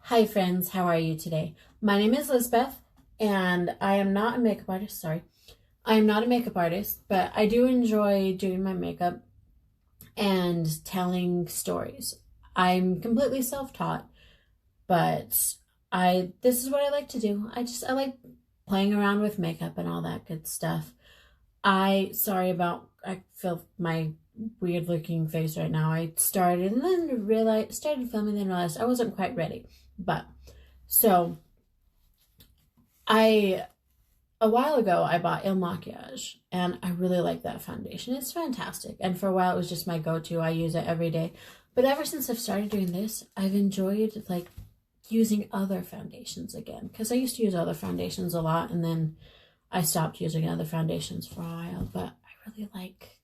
Hi friends, how are you today? My name is Lisbeth and I am not a makeup artist, sorry. I am not a makeup artist, but I do enjoy doing my makeup and telling stories. I'm completely self-taught, but this is what I like to do. I like playing around with makeup and all that good stuff. I feel my weird looking face right now. I started and then started filming and then realized I wasn't quite ready. But so a while ago I bought Il Makiage and I really like that foundation. It's fantastic. And for a while it was just my go-to. I use it every day. But ever since I've started doing this, I've enjoyed like using other foundations again, because I used to use other foundations a lot and then I stopped using other foundations for a while, but I really like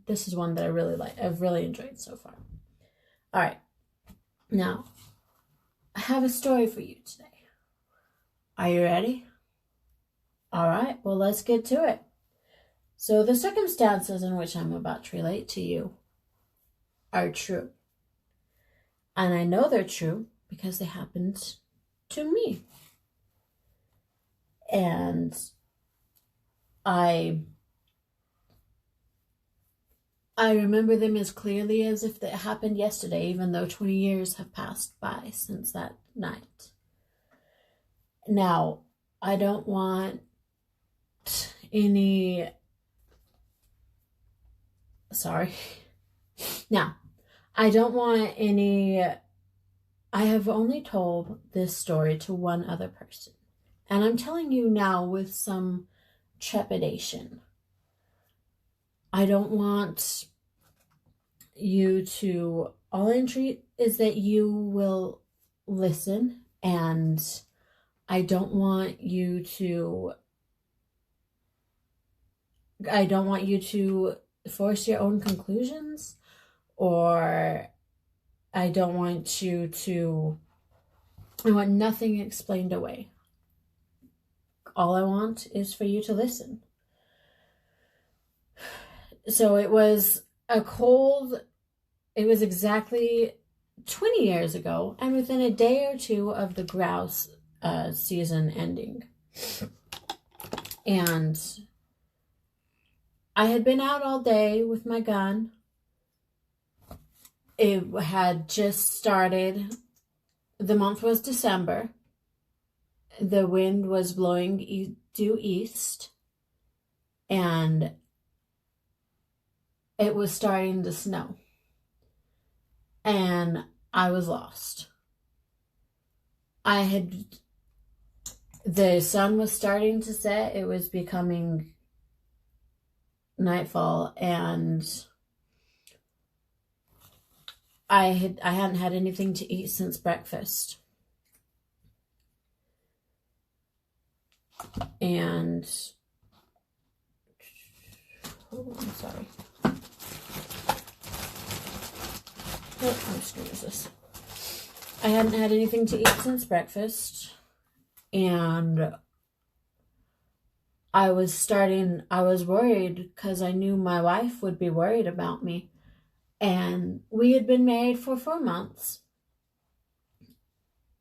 this is one that I really like. I've really enjoyed so far. All right. Now, I have a story for you today. Are you ready? All right, well, let's get to it. So the circumstances in which I'm about to relate to you are true. And I know they're true because they happened to me. And I remember them as clearly as if they happened yesterday, even though 20 years have passed by since that night. Now, I don't want any... Sorry. Now, I don't want any... I have only told this story to one other person. And I'm telling you now with some trepidation. I don't want you to... All I entreat is that you will listen, and I don't want you to force your own conclusions, or I want nothing explained away. All I want is for you to listen. So it was exactly 20 years ago, and within a day or two of the grouse season ending. And I had been out all day with my gun. It had just started. The month was December. The wind was blowing due east, and it was starting to snow. And I was lost. The sun was starting to set. It was becoming nightfall, and I hadn't had anything to eat since breakfast. And I'm sorry. Oh, I'm just gonna use this. I hadn't had anything to eat since breakfast, and I was worried because I knew my wife would be worried about me. And we had been married for 4 months.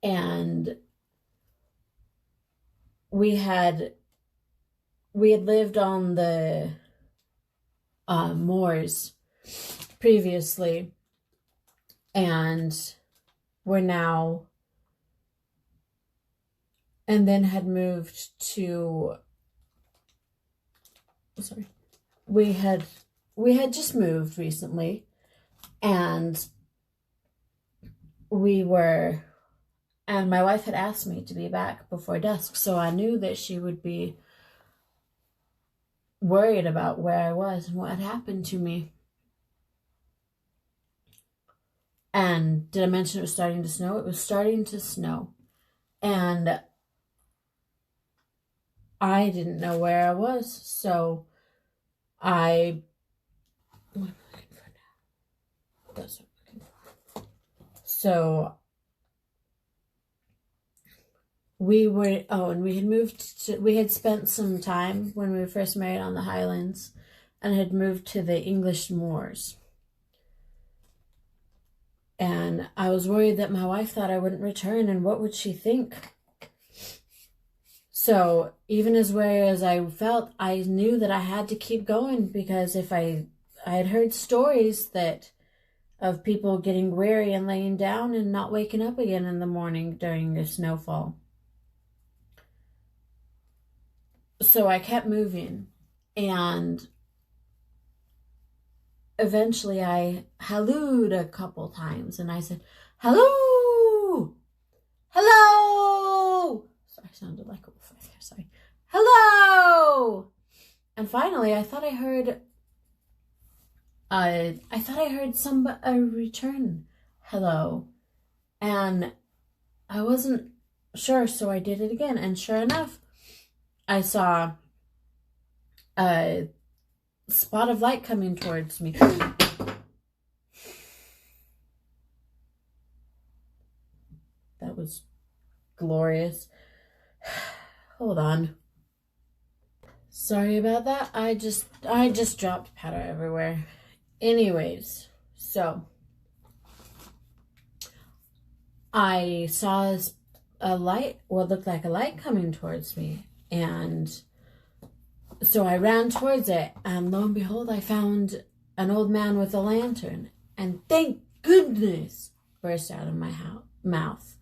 And we had lived on the moors previously, and then had moved to... Sorry. We had just moved recently, and my wife had asked me to be back before dusk, so I knew that she would be worried about where I was and what had happened to me. And did I mention it was starting to snow? It was starting to snow, and I didn't know where I was, so what am I looking for now? That's what I'm looking for. So we had spent some time when we were first married on the Highlands, and had moved to the English moors. And I was worried that my wife thought I wouldn't return, and what would she think? So even as weary as I felt, I knew that I had to keep going, because if I had heard stories of people getting weary and laying down and not waking up again in the morning during the snowfall. So I kept moving, and eventually I hallooed a couple times, and I said, "Hello! Hello!" So I sounded like a wolf right there, sorry. "Hello!" And finally I thought I heard a return hello. And I wasn't sure, so I did it again, and sure enough, I saw a spot of light coming towards me. That was glorious. Hold on. Sorry about that. I just dropped powder everywhere. Anyways, so I saw a light, what looked like a light, coming towards me, and so I ran towards it, and lo and behold, I found an old man with a lantern, and thank goodness burst out of my mouth.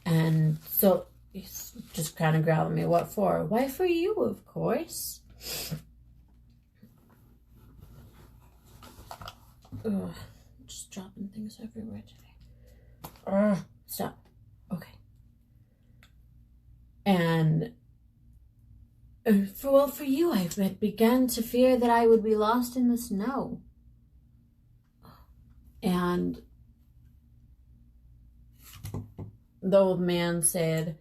And so he's just kind of growling me, "What for?" "Why, for you, of course." Ugh, just dropping things everywhere today. Stop. Okay. And for you, I had begun to fear that I would be lost in the snow. And the old man said,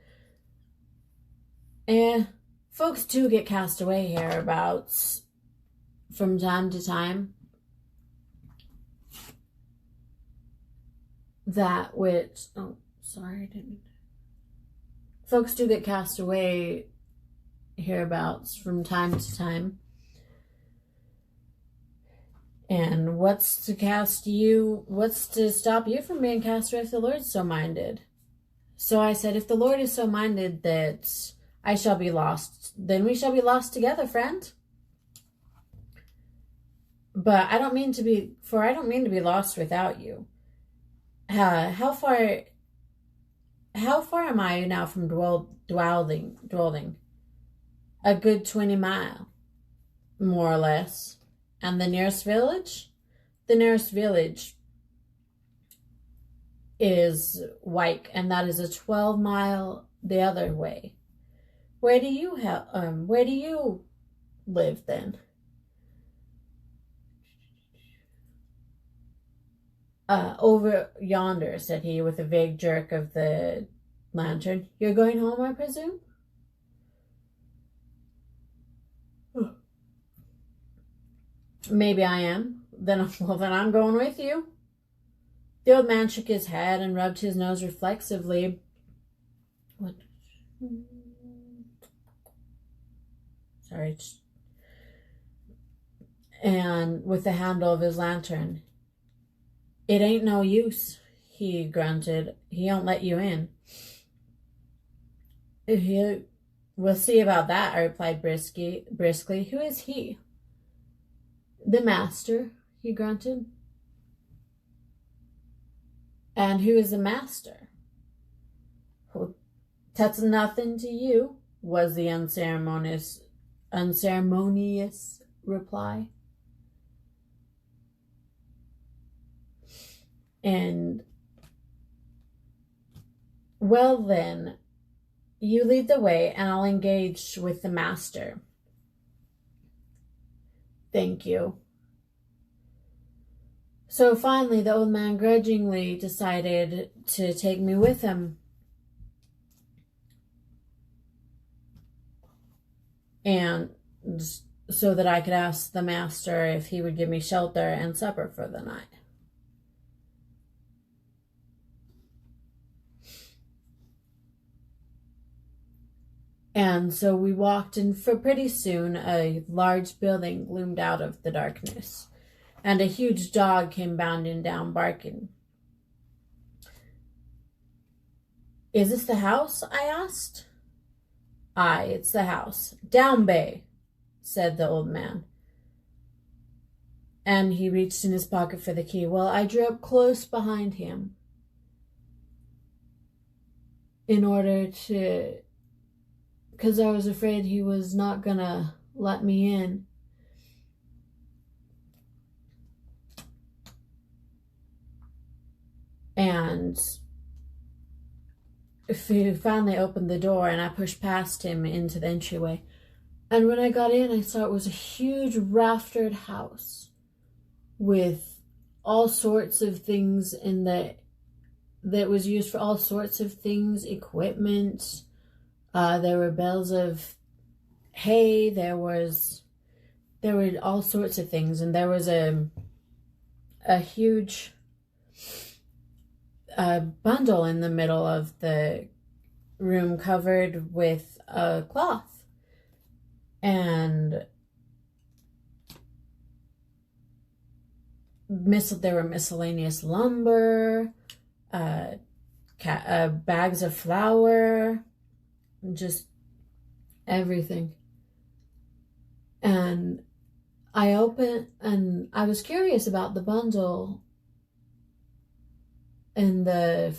folks do get cast away hereabouts from time to time. Folks do get cast away hereabouts from time to time. And what's to stop you from being cast away if the Lord's so minded? So I said, if the Lord is so minded that I shall be lost, then we shall be lost together, friend. But I don't mean to be lost without you. How far am I now from dwelling? A good 20 miles, more or less. And the nearest village? The nearest village is Wyke, and that is a 12-mile the other way. Where do you live then? Over yonder, said he, with a vague jerk of the lantern. You're going home, I presume? Maybe I am. Then I'm going with you. The old man shook his head and rubbed his nose reflexively. What? Sorry. And with the handle of his lantern. It ain't no use, he grunted. He don't let you in. We'll see about that, I replied briskly. Who is he? The master, he grunted. And who is the master? Well, that's nothing to you, was the unceremonious reply. And, well then, you lead the way and I'll engage with the master. Thank you. So finally, the old man grudgingly decided to take me with him. And so that I could ask the master if he would give me shelter and supper for the night. And so we walked, and for pretty soon a large building loomed out of the darkness, and a huge dog came bounding down, barking. Is this the house? I asked. Aye, it's the house. Down bay, said the old man. And he reached in his pocket for the key. Well, I drew up close behind him in order to, because I was afraid he was not gonna let me in. And he finally opened the door, and I pushed past him into the entryway. And when I got in, I saw it was a huge raftered house with all sorts of things in that was used for all sorts of things, equipment. There were bales of hay. There were all sorts of things, and there was a huge bundle in the middle of the room covered with a cloth. And there were miscellaneous lumber, bags of flour, just everything. And I opened, and I was curious about the bundle and the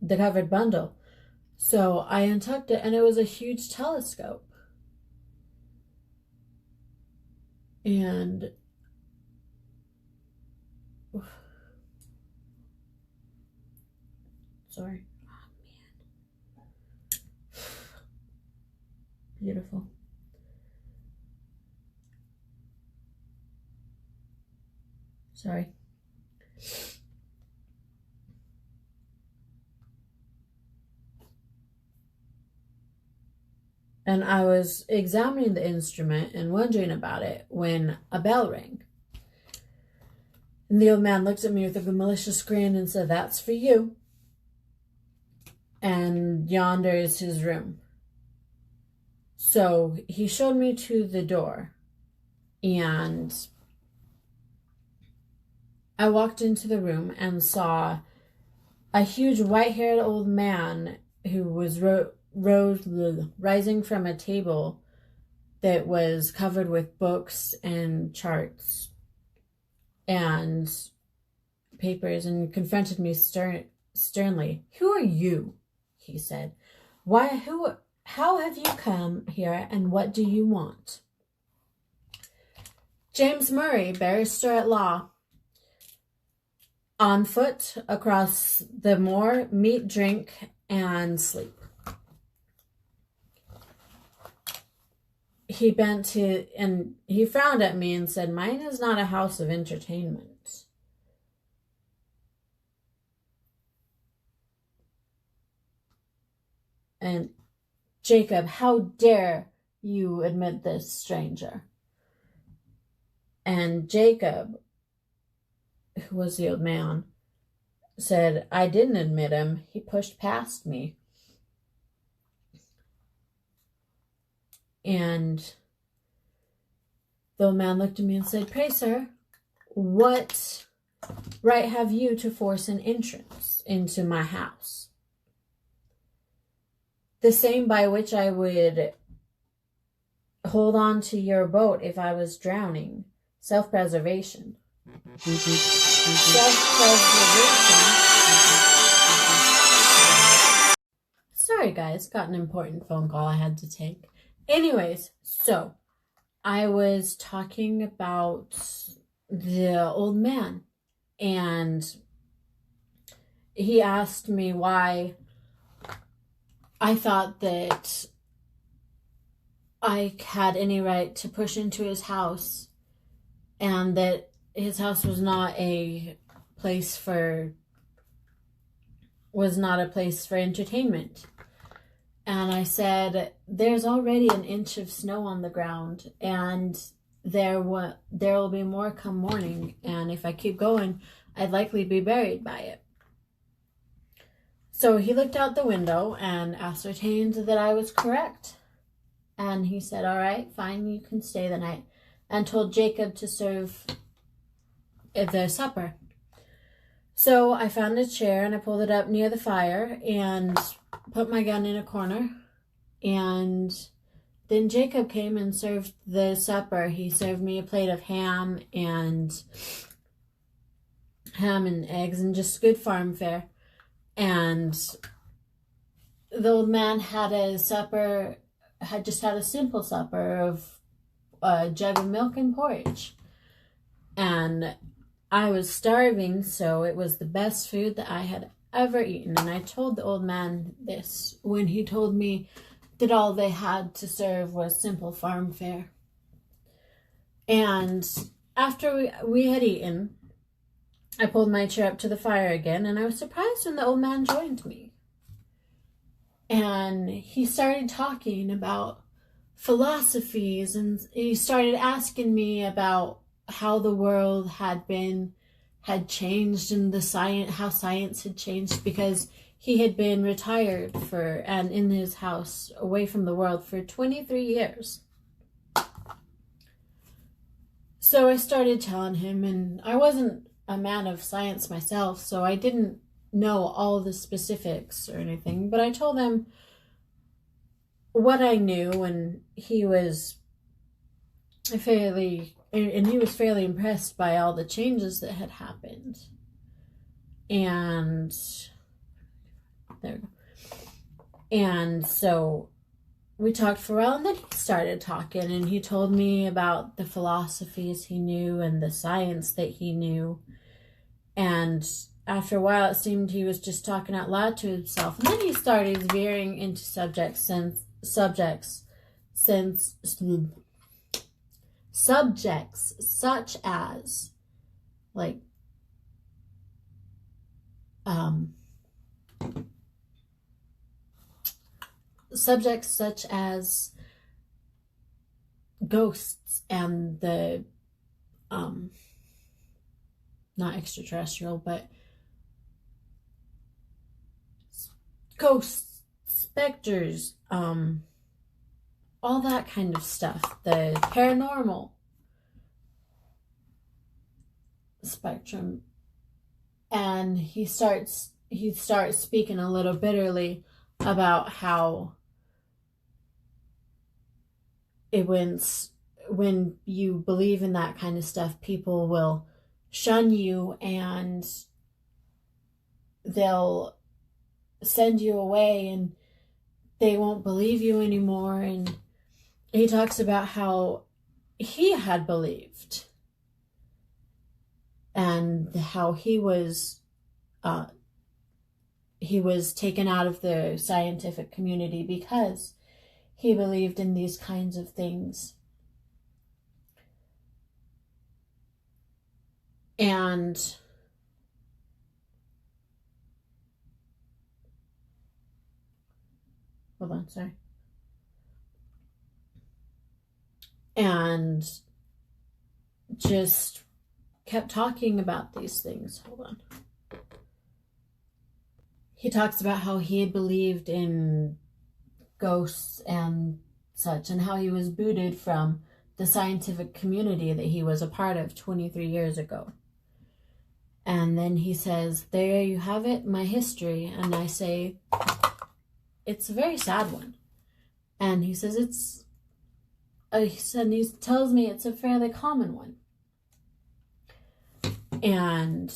covered bundle. So I untucked it, and it was a huge telescope. And sorry. Oh, man. Beautiful. Sorry. And I was examining the instrument and wondering about it when a bell rang. And the old man looked at me with a malicious grin and said, "That's for you. And yonder is his room." So he showed me to the door, and I walked into the room and saw a huge white-haired old man who was rising from a table that was covered with books and charts and papers, and confronted me sternly. "Who are you?" he said. How have you come here, and what do you want?" "James Murray, barrister at law. On foot across the moor, meat, drink, and sleep." He he frowned at me and said, "Mine is not a house of entertainment." And, "Jacob, how dare you admit this stranger?" And Jacob, who was the old man, said, "I didn't admit him. He pushed past me." And the old man looked at me and said, "Pray, sir, what right have you to force an entrance into my house?" "The same by which I would hold on to your boat if I was drowning. Self-preservation." Self-preservation. Sorry, guys, got an important phone call I had to take. Anyways, so I was talking about the old man, and he asked me why I thought that I had any right to push into his house, and that his house was not a place for entertainment. And I said, "There's already an inch of snow on the ground, and there will be more come morning, and if I keep going, I'd likely be buried by it." So he looked out the window and ascertained that I was correct. And he said, "All right, fine, you can stay the night," and told Jacob to serve the supper. So I found a chair and I pulled it up near the fire and put my gun in a corner. And then Jacob came and served the supper. He served me a plate of ham and eggs and just good farm fare. And the old man had just had a simple supper of a jug of milk and porridge. And I was starving, so it was the best food that I had ever eaten. And I told the old man this when he told me that all they had to serve was simple farm fare. And after we had eaten, I pulled my chair up to the fire again, and I was surprised when the old man joined me. And he started talking about philosophies, and he started asking me about how the world had changed and how science had changed, because he had been retired and in his house away from the world for 23 years. So I started telling him, and I wasn't a man of science myself, so I didn't know all the specifics or anything, but I told him what I knew, and he was fairly impressed by all the changes that had happened. And there we go. And so we talked for a while, and then he started talking, and he told me about the philosophies he knew and the science that he knew. And after a while, it seemed he was just talking out loud to himself. And then he started veering into subjects such as, like, subjects such as ghosts and the not extraterrestrial, but ghosts, specters, all that kind of stuff, the paranormal spectrum. And he starts speaking a little bitterly about how when you believe in that kind of stuff, people will shun you and they'll send you away and they won't believe you anymore. And he talks about how he had believed and how he was taken out of the scientific community because he believed in these kinds of things. And hold on, sorry. And just kept talking about these things. Hold on. He talks about how he had believed in ghosts and such, and how he was booted from the scientific community that he was a part of 23 years ago. And then he says, there you have it, my history. And I say, it's a very sad one. And he says, he tells me it's a fairly common one. And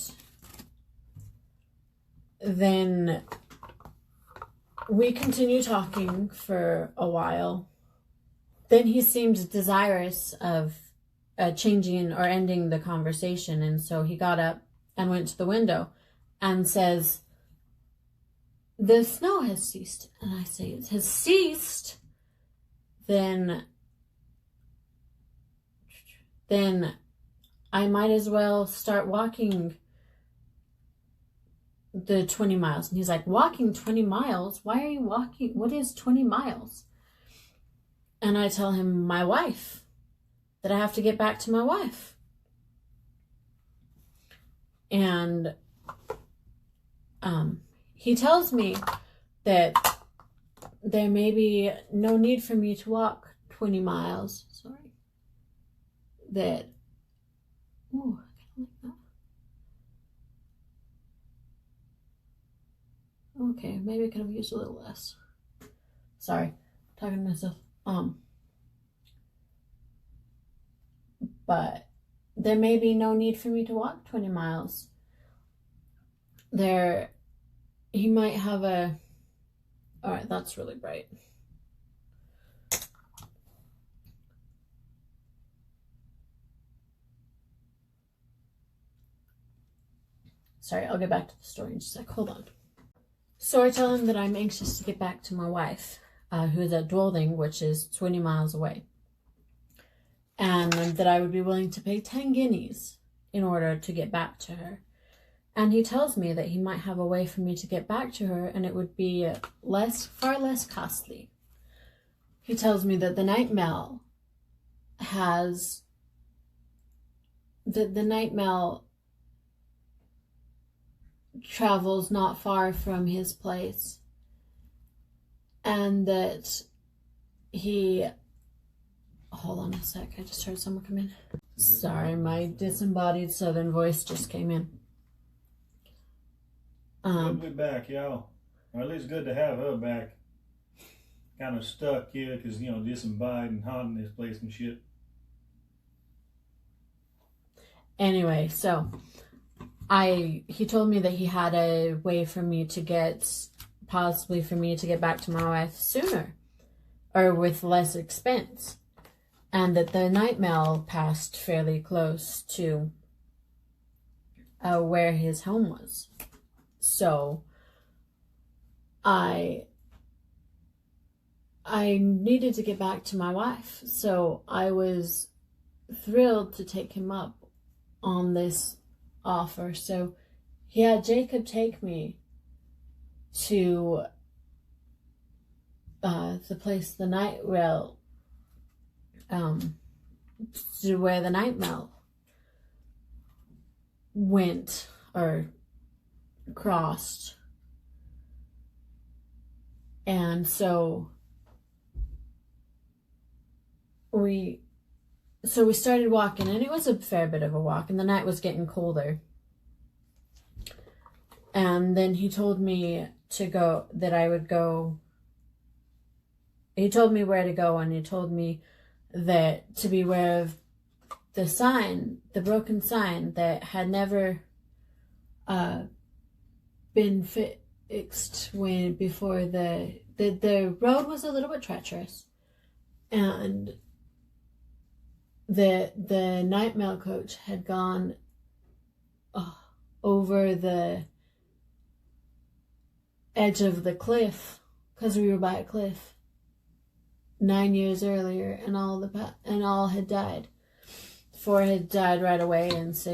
then we continue talking for a while. Then he seemed desirous of changing or ending the conversation. And so he got up and went to the window and says, the snow has ceased. And I say, it has ceased? Then I might as well start walking the 20 miles. And he's like, walking 20 miles? Why are you walking? What is 20 miles? And I tell him, my wife, that I have to get back to my wife. And he tells me that there may be no need for me to walk 20 miles. Sorry. That, ooh, I kind of like that. Okay, maybe I could have used a little less. Sorry, talking to myself. But there may be no need for me to walk 20 miles. He might have a... Alright, that's really bright. Sorry, I'll get back to the story in just a sec. Hold on. So I tell him that I'm anxious to get back to my wife, who's at Dwolding, which is 20 miles away. And that I would be willing to pay 10 guineas in order to get back to her. And he tells me that he might have a way for me to get back to her, and it would be far less costly. He tells me that the night mail travels not far from his place, and that hold on a sec, I just heard someone come in. Sorry, my disembodied southern voice just came in. Good to be back, y'all. Or at least good to have her back. Kind of stuck here because, disembodied and hot in this place and shit. Anyway, so he told me that he had a way for me to get back to my wife sooner, or with less expense, and that the night mail passed fairly close to where his home was. So I needed to get back to my wife, so I was thrilled to take him up on this offer. So he had Jacob take me to the place to where the night mail went or crossed. And so we started walking, and it was a fair bit of a walk, and the night was getting colder. And then he told me he told me where to go, and he told me that to beware of the broken sign that had never been fixed before the road was a little bit treacherous, and the night mail coach had gone over the edge of the cliff, because we were by a cliff 9 years earlier, and all had died. 4 had died right away, and 2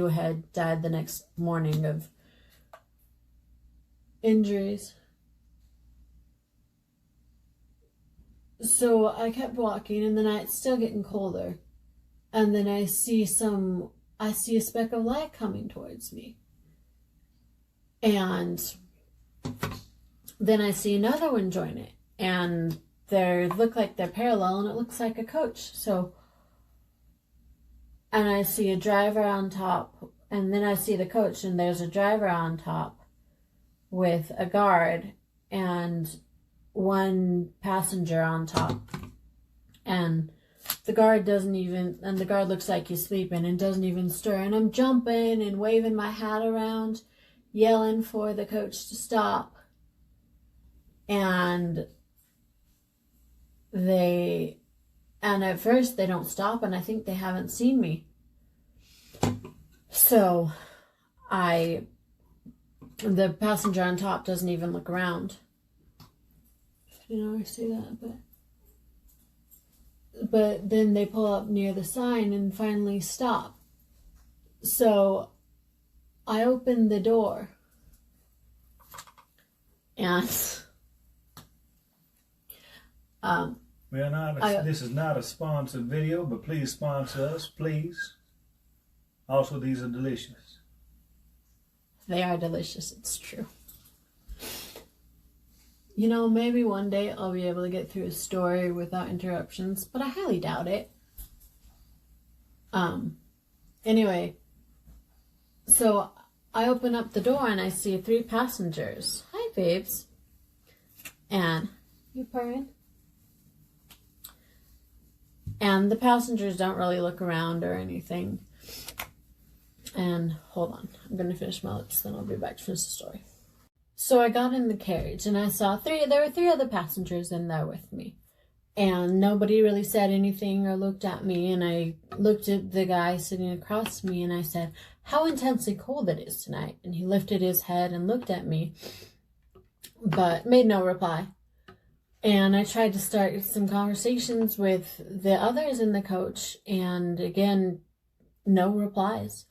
had died the next morning of injuries. So I kept walking, and the night's still getting colder, and then I see a speck of light coming towards me, and then I see another one join it, and they look like they're parallel, and it looks like a coach. And I see a driver on top, and then I see the coach, and there's a driver on top with a guard and one passenger on top. And the guard looks like he's sleeping and doesn't even stir. And I'm jumping and waving my hat around, yelling for the coach to stop. And at first they don't stop, and I think they haven't seen me. So the passenger on top doesn't even look around. You know, I say that, but then they pull up near the sign and finally stop. So I open the door, and this is not a sponsored video, but please sponsor us, please. Also, these are delicious. They are delicious, it's true. You know, maybe one day I'll be able to get through a story without interruptions, but I highly doubt it. Anyway, so I open up the door and I see 3 passengers. Hi, babes. And you purring? And the passengers don't really look around or anything. And hold on, I'm going to finish my lips, then I'll be back to finish the story. So I got in the carriage and I saw there were 3 other passengers in there with me. And nobody really said anything or looked at me. And I looked at the guy sitting across from me and I said, how intensely cold it is tonight. And he lifted his head and looked at me, but made no reply. And I tried to start some conversations with the others in the coach. And again, no replies.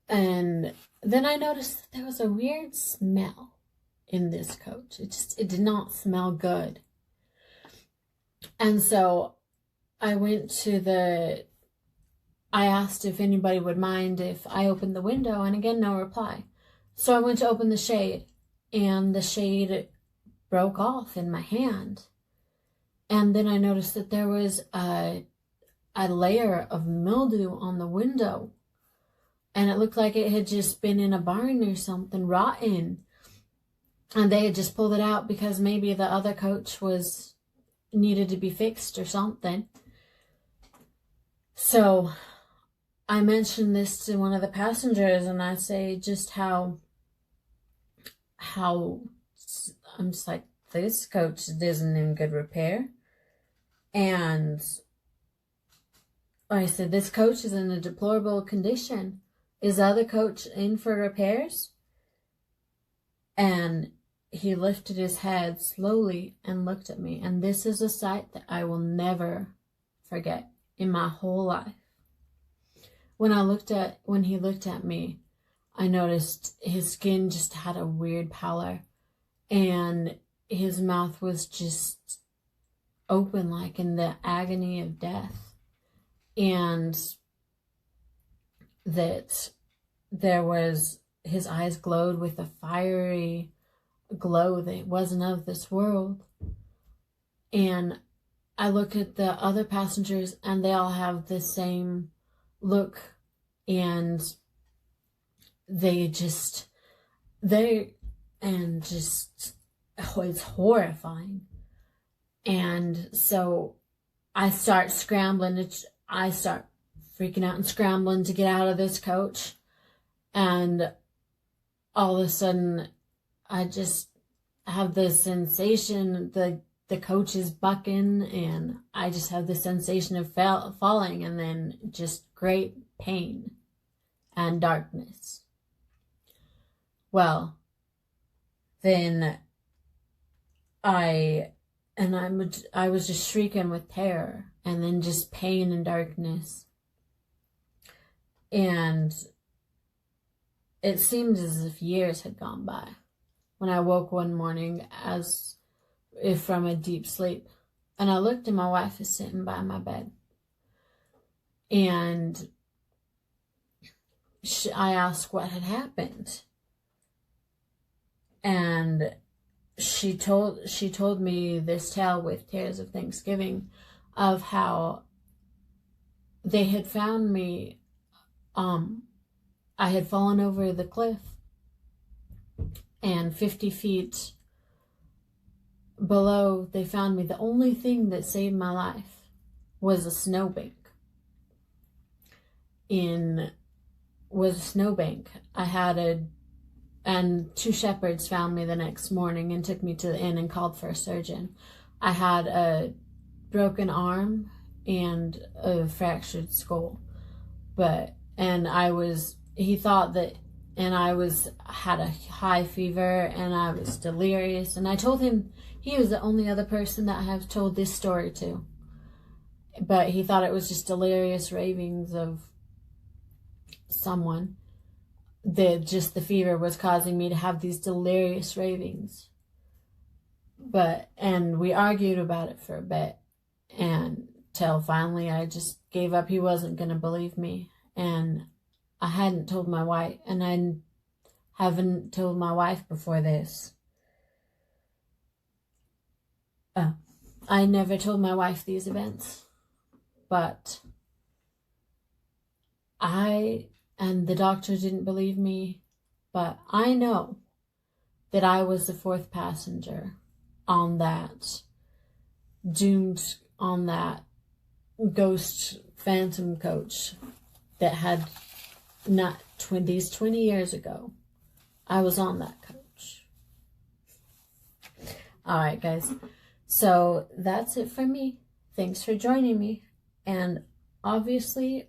And then I noticed that there was a weird smell in this coach. It did not smell good. And so I asked if anybody would mind if I opened the window, and again, no reply. So I went to open the shade, and the shade broke off in my hand. And then I noticed that there was a layer of mildew on the window. And it looked like it had just been in a barn or something, rotten. And they had just pulled it out because maybe the other coach needed to be fixed or something. So I mentioned this to one of the passengers, and I say just how I'm just like, this coach isn't in good repair. And I said, this coach is in a deplorable condition. Is the other coach in for repairs? And he lifted his head slowly and looked at me. And this is a sight that I will never forget in my whole life. When he looked at me, I noticed his skin just had a weird pallor. And his mouth was just open, like in the agony of death. And that his eyes glowed with a fiery glow that wasn't of this world. And I look at the other passengers and they all have the same look, and it's horrifying. And so I start freaking out and scrambling to get out of this coach. And all of a sudden, I just have this sensation, the coach is bucking, and I just have the sensation of falling, and then just great pain and darkness. Well, then I was just shrieking with terror, and then just pain and darkness. And it seemed as if years had gone by when I woke one morning as if from a deep sleep. And I looked and my wife is sitting by my bed. And I asked what had happened. And she told me this tale with tears of thanksgiving of how they had found me. I had fallen over the cliff, and 50 feet below they found me. The only thing that saved my life was a snowbank. And 2 shepherds found me the next morning and took me to the inn and called for a surgeon. I had a broken arm and a fractured skull, he thought that, and had a high fever, and I was delirious. And I told him he was the only other person that I have told this story to. But he thought it was just delirious ravings of someone. Just the fever was causing me to have these delirious ravings. And we argued about it for a bit, until finally I just gave up. He wasn't going to believe me. And I hadn't told my wife, and I haven't told my wife before this. I never told my wife these events, but I and the doctor didn't believe me, but I know that I was the fourth passenger on that ghost phantom coach that had not these 20 years ago. I was on that coach. All right, guys. So that's it for me. Thanks for joining me. And obviously,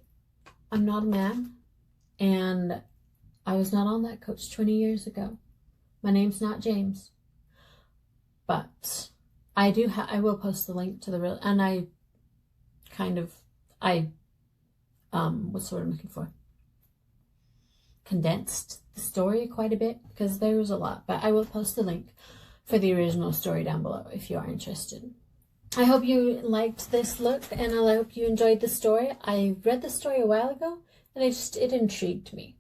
I'm not a man, and I was not on that coach 20 years ago. My name's not James, but I will post the link to the real, and what's the word I'm looking for? Condensed the story quite a bit because there was a lot, but I will post the link for the original story down below if you are interested. I hope you liked this look, and I hope you enjoyed the story. I read the story a while ago, and it intrigued me,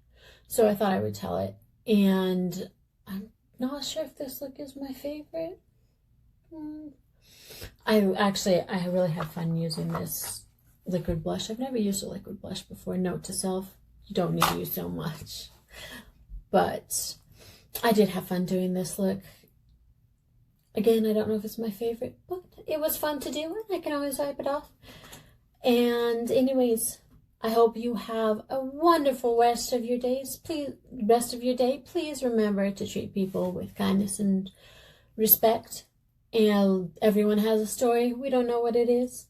so I thought I would tell it. And I'm not sure if this look is my favorite. I really have fun using this liquid blush. I've never used a liquid blush before. Note to self, you don't need to use so much. But I did have fun doing this look. Again, I don't know if it's my favorite, but it was fun to do, and I can always wipe it off. And anyways, I hope you have a wonderful rest of your day. Please remember to treat people with kindness and respect. And everyone has a story. We don't know what it is.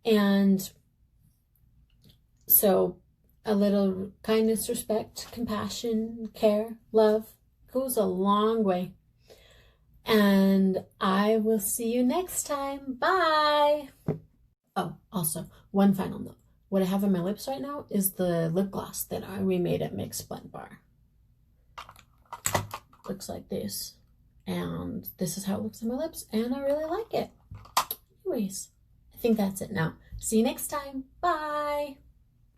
And so a little kindness, respect, compassion, care, love goes a long way. And I will see you next time. Bye. Oh, also, one final note. What I have on my lips right now is the lip gloss that I remade at Mix Blend Bar. Looks like this. And this is how it looks on my lips, and I really like it. Anyways, I think that's it now. See you next time. Bye.